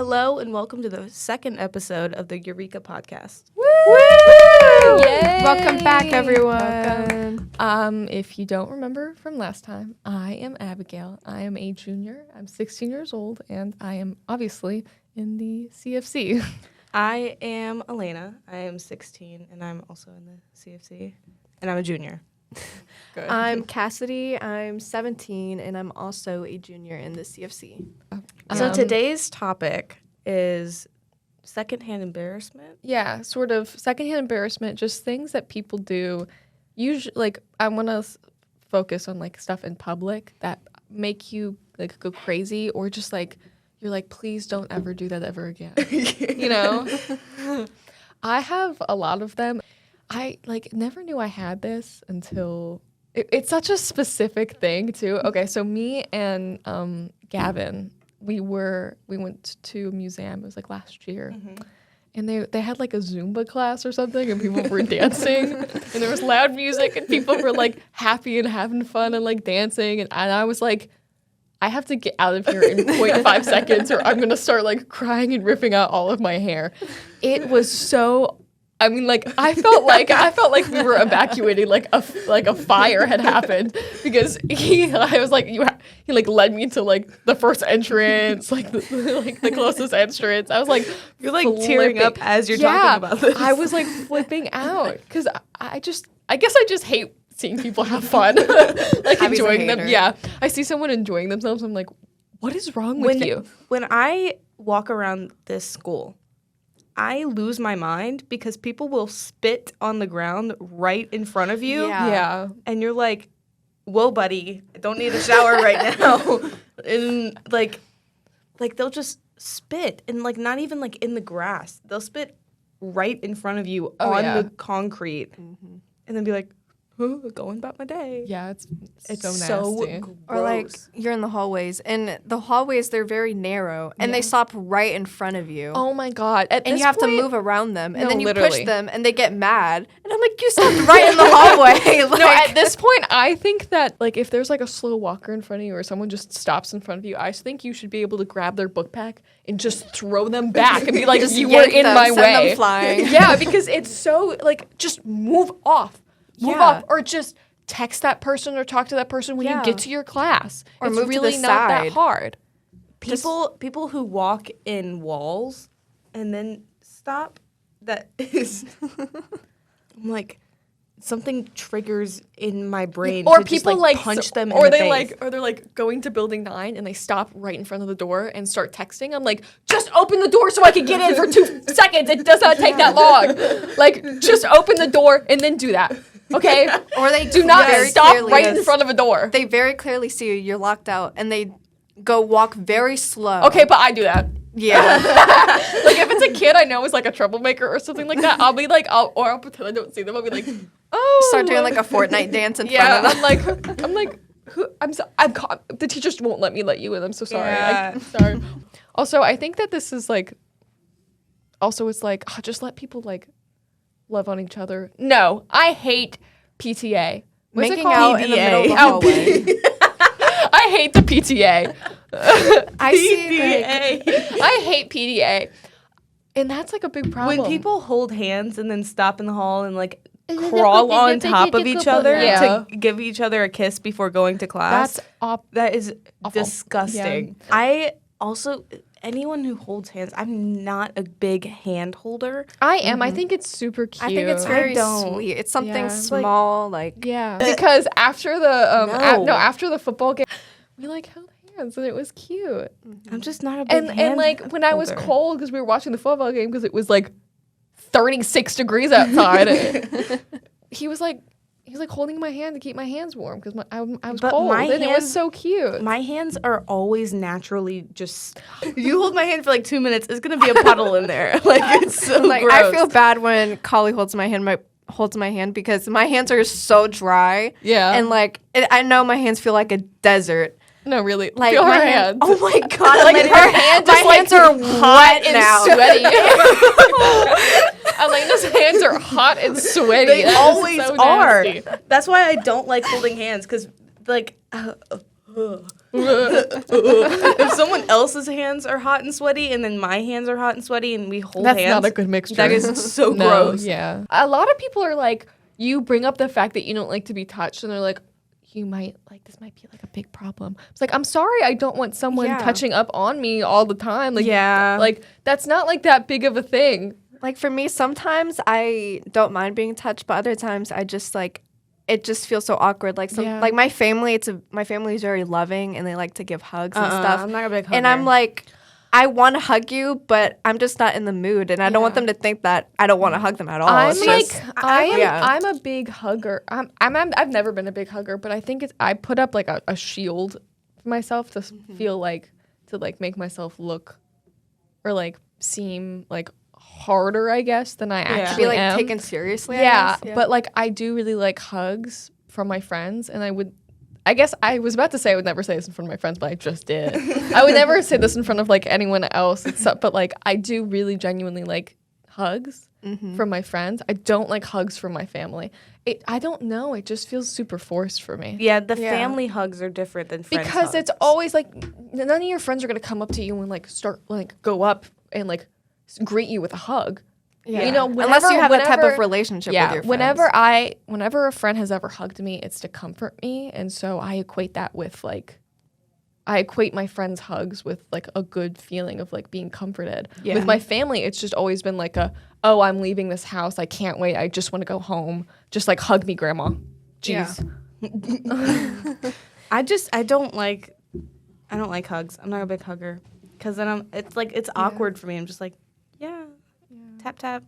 Hello and welcome to the second episode of the Eureka podcast. Woo! Yay! Welcome back, everyone. If you don't remember from last time, I am Abigail. I am a junior. I'm 16 years old, and I am obviously in the CFC. I am Alaina. I am 16, and I'm also in the CFC, and I'm a junior. Good. I'm Cassidy. I'm 17, and I'm also a junior in the CFC. So today's topic is secondhand embarrassment. Yeah, sort of secondhand embarrassment, just things that people do. Usually, like, I want to focus on, like, stuff in public that make you, like, go crazy, or just, like, you're like, please don't ever do that ever again. You know? I have a lot of them. I, like, never knew I had this until... It's such a specific thing, too. Okay, so me and Gavin... We went to a museum. It was like last year, and they had like a Zumba class or something, and people were dancing, and there was loud music, and people were like happy and having fun and like dancing, and I was like, I have to get out of here in 0.5 seconds, or I'm gonna start like crying and ripping out all of my hair. It was so. I mean, like, I felt like we were evacuating, like a fire had happened, because he like led me to like the first entrance, like the closest entrance. I was like, you're like tearing up as you're talking about this. I was like flipping out because I guess I just hate seeing people have fun, like enjoying them. Yeah, I see someone enjoying themselves. I'm like, what is wrong with you? When I walk around this school, I lose my mind because people will spit on the ground right in front of you. Yeah. And you're like, whoa, buddy, I don't need a shower right now. And like they'll just spit, and like not even like in the grass. They'll spit right in front of you on the concrete, and then be like, going about my day. Yeah, it's so nasty. gross. Or like you're in the hallways, and the hallways, they're very narrow, and they stop right in front of you. Oh my God. And you have to move around them, and then you literally push them, and they get mad. And I'm like, you stopped right in the hallway. Like, no, at this point, I think that, like, if there's, like, a slow walker in front of you or someone just stops in front of you, I think you should be able to grab their book bag and just throw them back and be like, you were in my way. Send them flying. Yeah, because it's so, like, just move off. Move off. Or just text that person or talk to that person when you get to your class. Or it's move really to the not side. that hard. People who walk in walls and then stop, that is... I'm like... Something triggers in my brain or to people just, like punch them or in the they face. or they're like going to building 9 and they stop right in front of the door and start texting. I'm like, just open the door so I can get in for 2 seconds. It does not take that long. Like, just open the door and then do that. Okay? Or they do not stop right in front of a door. They very clearly see you. You're locked out, and they go walk very slow. Okay, but I do that. Yeah. Like, if it's a kid I know is like a troublemaker or something like that, I'll be like, I'll pretend I don't see them. I'll be like, oh. Start doing like a Fortnite dance in front of them. I'm like, the teachers won't let me let you in. I'm so sorry. Yeah. I'm sorry. Also, I think that this is like, it's like, just let people like love on each other. No, I hate PTA. What's Making it called? out in the middle of the hallway. I hate the PTA. I see. I hate PTA. And that's like a big problem. When people hold hands and then stop in the hall and like crawl on top of each other to give each other a kiss before going to class, that is awful. disgusting. Yeah. I also, anyone who holds hands, I'm not a big hand holder. I am. I think it's super cute. I think it's very sweet. It's something small, like yeah. Because after the after the football game, we like held hands and it was cute. I'm just not a big hand and like when I was cold because we were watching the football game because it was like 36 degrees outside. he was like holding my hand to keep my hands warm because I was cold, and it was so cute. My hands are always naturally just... You hold my hand for like 2 minutes, it's going to be a puddle in there. Like, it's so like gross. I feel bad when Collie holds my hand because my hands are so dry. Yeah. And like, I know my hands feel like a desert. No, really. Like feel my her hand, hands. oh my God. Like her hands my hands are hot and now. sweaty. Alaina's hands are hot and sweaty. They always so are. nasty. That's why I don't like holding hands, because like if someone else's hands are hot and sweaty and then my hands are hot and sweaty and we hold That's hands, not a good mixture. that is so No, gross. Yeah. A lot of people are like, you bring up the fact that you don't like to be touched, and they're like, this might be like a big problem. It's like, I'm sorry, I don't want someone touching up on me all the time. Like, like that's not like that big of a thing. Like for me, sometimes I don't mind being touched, but other times I just like, it just feels so awkward. Like like my family, my family is very loving and they like to give hugs and stuff. I'm not a big hugger. And I'm like, I want to hug you, but I'm just not in the mood, and I don't want them to think that I don't want to hug them at all. I'm a big hugger. I've never been a big hugger, but I think I put up like a shield for myself to feel like, to like make myself look or like seem like harder, I guess, than I actually to be like am. taken seriously. Yeah, but like I do really like hugs from my friends, and I guess I was about to say I would never say this in front of my friends, but I just did. I would never say this in front of like anyone else, but like I do really genuinely like hugs from my friends. I don't like hugs from my family. I don't know. It just feels super forced for me. Yeah, the family hugs are different than friends because hugs. it's always like none of your friends are gonna come up to you and like start like go up and like greet you with a hug. Yeah. You know, unless you have that type of relationship with your friends. Whenever a friend has ever hugged me, it's to comfort me. And so I equate that with like, I equate my friends' hugs with like a good feeling of like being comforted. Yeah. With my family, it's just always been like I'm leaving this house. I can't wait. I just want to go home. Just like hug me, grandma. Jeez. Yeah. I don't like hugs. I'm not a big hugger. Cause then it's awkward for me. I'm just like, tap tap.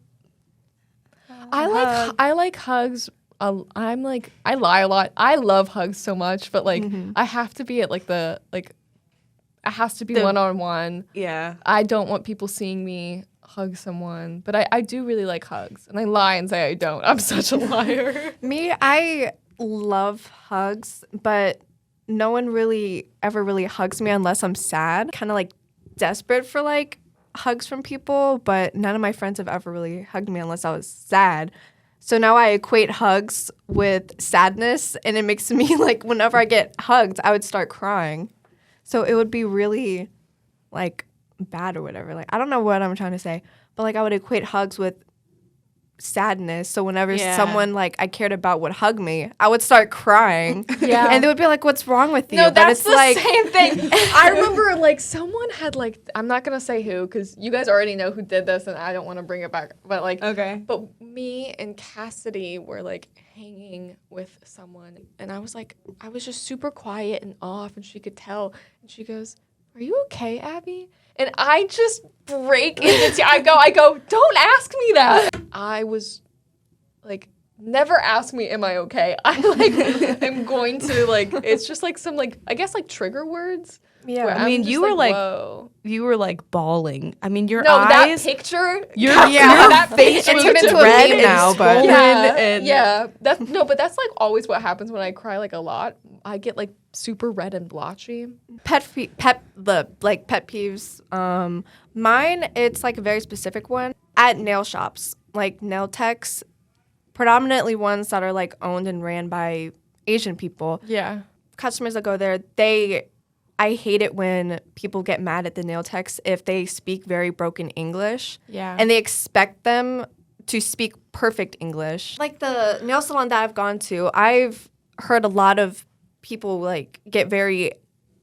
I like hugs. I lie a lot. I love hugs so much, but like I have to be at like it has to be one-on-one. Yeah. I don't want people seeing me hug someone, but I do really like hugs, and I lie and say I don't. I'm such a liar. Me, I love hugs, but no one ever really hugs me unless I'm sad. Kind of like desperate for like hugs from people, but none of my friends have ever really hugged me unless I was sad. So now I equate hugs with sadness, and it makes me like whenever I get hugged, I would start crying. So it would be really like bad or whatever. Like I don't know what I'm trying to say, but like I would equate hugs with sadness. So whenever someone like I cared about would hug me, I would start crying. Yeah. And they would be like, "What's wrong with you?" No, but that's it's the like same thing. I remember like someone had like, I'm not gonna say who because you guys already know who did this and I don't want to bring it back. But like, okay. But me and Cassidy were like hanging with someone, and I was just super quiet and off, and she could tell. And she goes, "Are you okay, Abby?" And I just break into tears. I go, "Don't ask me that." I was like, never ask me, "Am I okay?" I like, I'm going to like, it's just like some like, I guess like trigger words. Yeah. I mean, you were whoa. You were like bawling. I mean, your that eyes. picture. Your that face it was turned into a red meme and now, but swollen but that's like always what happens when I cry like a lot. I get like super red and blotchy. pet peeves. Mine, it's like a very specific one at nail shops, like nail techs, predominantly ones that are like owned and ran by Asian people. Yeah. Customers that go there, I hate it when people get mad at the nail techs if they speak very broken English. Yeah. And they expect them to speak perfect English. Like the nail salon that I've gone to, I've heard a lot of people like get very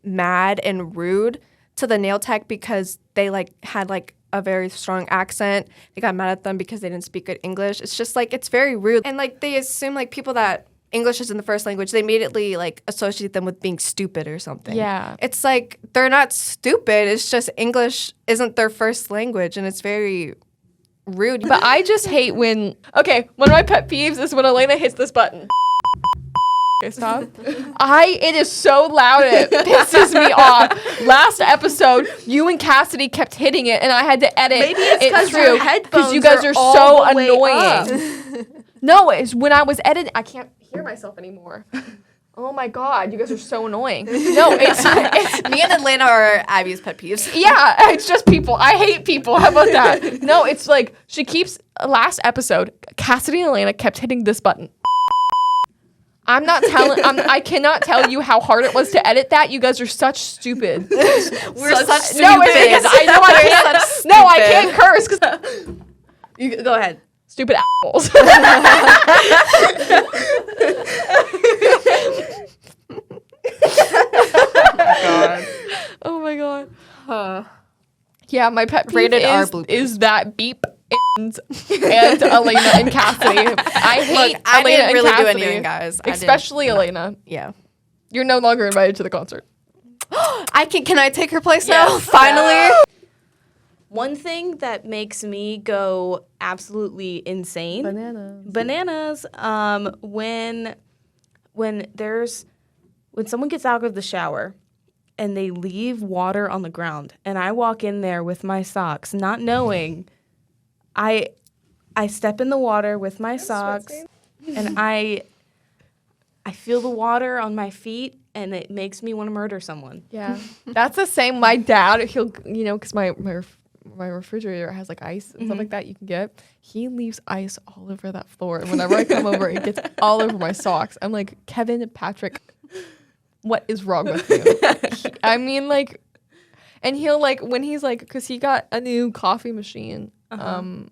mad and rude to the nail tech because they like had like a very strong accent. They got mad at them because they didn't speak good English. It's just like it's very rude. And like they assume like people that English isn't the first language, they immediately like associate them with being stupid or something. Yeah. It's like they're not stupid. It's just English isn't their first language, and it's very rude. But I just hate when one of my pet peeves is when Alaina hits this button. Okay, stop. It is so loud it pisses me off. Last episode, you and Cassidy kept hitting it, and I had to edit Maybe it's because your headphones you guys are all so the way annoying. up. No, it's when I was editing. I can't hear myself anymore. Oh my god, you guys are so annoying. No, it's Me and Alaina are Abby's pet peeves. yeah, it's just people. I hate people. How about that? No, it's like last episode, Cassidy and Alaina kept hitting this button. I'm not telling. I cannot tell you how hard it was to edit that. You guys are such stupid. We're such stupid. No, it's because I know I can't. No, I can't curse. Cause You go ahead. stupid assholes. Oh my god. Yeah, my pet peeve Rated R is, bloopers. is that beep and Alaina and Cassidy. I hate Look, I Alaina didn't and really do Cassidy, anything, guys. I didn't. especially Alaina. Yeah. You're no longer invited to the concert. Can I take her place now? Yes. Finally. One thing that makes me go absolutely insane. Bananas. When someone gets out of the shower and they leave water on the ground and I walk in there with my socks, not knowing, I step in the water with my socks and I feel the water on my feet and it makes me want to murder someone. Yeah, that's the same. My dad, he'll, because my refrigerator has like ice and stuff like that you can get. He leaves ice all over that floor, and whenever I come over, it gets all over my socks. I'm like, Kevin, Patrick, what is wrong with you? I mean, like, and he'll like when he's like, because he got a new coffee machine, and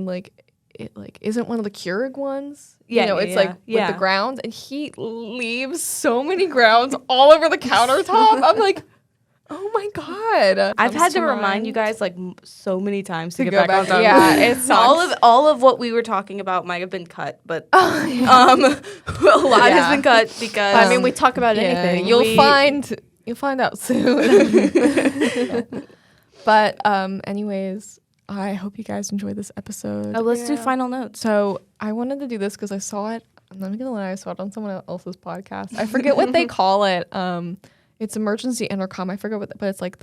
like it like isn't one of the Keurig ones. It's like with the grounds, and he leaves so many grounds all over the countertop. I'm like, oh my god! I've had to remind you guys like so many times to get go back on. back. Yeah, it sucks. all of what we were talking about might have been cut, but a lot has been cut because I mean, we talk about anything. You'll find out soon. But anyways, I hope you guys enjoyed this episode. let's do final notes. So I wanted to do this because I saw it. I'm not gonna lie, I saw it on someone else's podcast. I forget what they call it. It's emergency intercom. I forget what, but it's like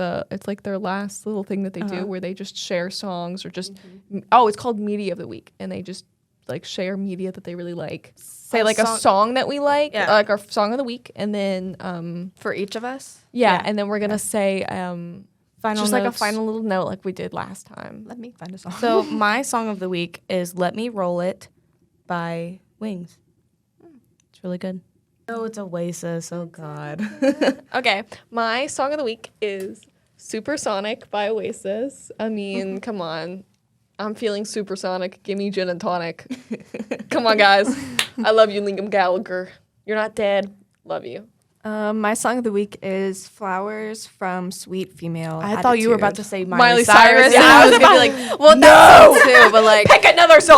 their last little thing that they do where they just share songs or just it's called Media of the Week, and they just like share media that they really like. Say like a song that we like, like our song of the week, and then For each of us? yeah, and then we're gonna say Final just like a notes. final little note like we did last time. Let me find a song. So my song of the week is "Let Me Roll It" by Wings. It's really good. Oh, it's Oasis. Oh God. Okay, my song of the week is Supersonic by Oasis. I mean, come on. I'm feeling supersonic. Give me gin and tonic. Come on, guys. I love you, Liam Gallagher. You're not dead. Love you. My song of the week is Flowers from Sweet Female I thought you were about to Attitude. say Miley Cyrus. Yeah, I was gonna be like, well, no, too, but like pick another song.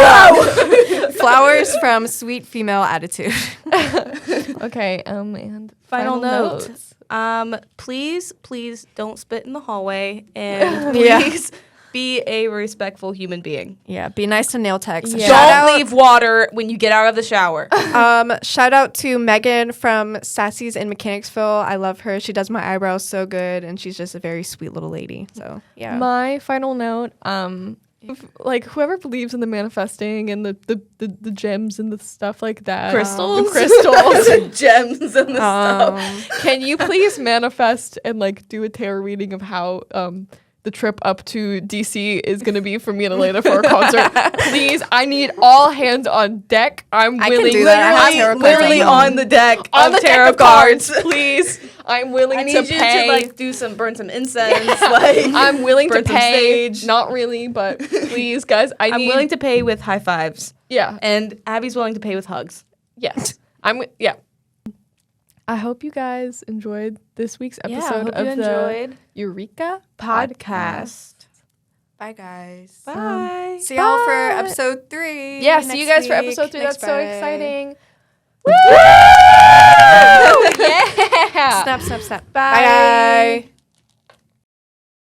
Flowers from Sweet Female Attitude. Okay, and Final notes. note. Please don't spit in the hallway, and please be a respectful human being. Yeah, be nice to nail techs. Yeah. Don't leave water when you get out of the shower. Shout out to Megan from Sassy's in Mechanicsville. I love her. She does my eyebrows so good, and she's just a very sweet little lady. So yeah. My final note, like whoever believes in the manifesting and the gems and the stuff like that. Crystals? The crystals. Gems and the stuff. Can you please manifest and like do a tarot reading of how the trip up to DC is going to be for me and Alaina for a concert? Please, I need all hands on deck. I'm willing. do that. I have tarot cards Literally at home. on the deck On of the tarot deck of cards. please. I'm willing I to need you pay. to like burn some incense. Like I'm willing to burn some pay. sage. Not really, but please, guys. I'm willing to pay with high fives, Yeah. and Abby's willing to pay with hugs. Yes. Yeah. I hope you guys enjoyed this week's episode hope you of the enjoyed. Eureka Podcast. Bye, guys. Bye. See y'all for episode 3. Yeah, see you guys for next episode week. 3. Next That's so Friday. exciting. Woo! Yeah. Snap, snap, snap. Bye. Bye.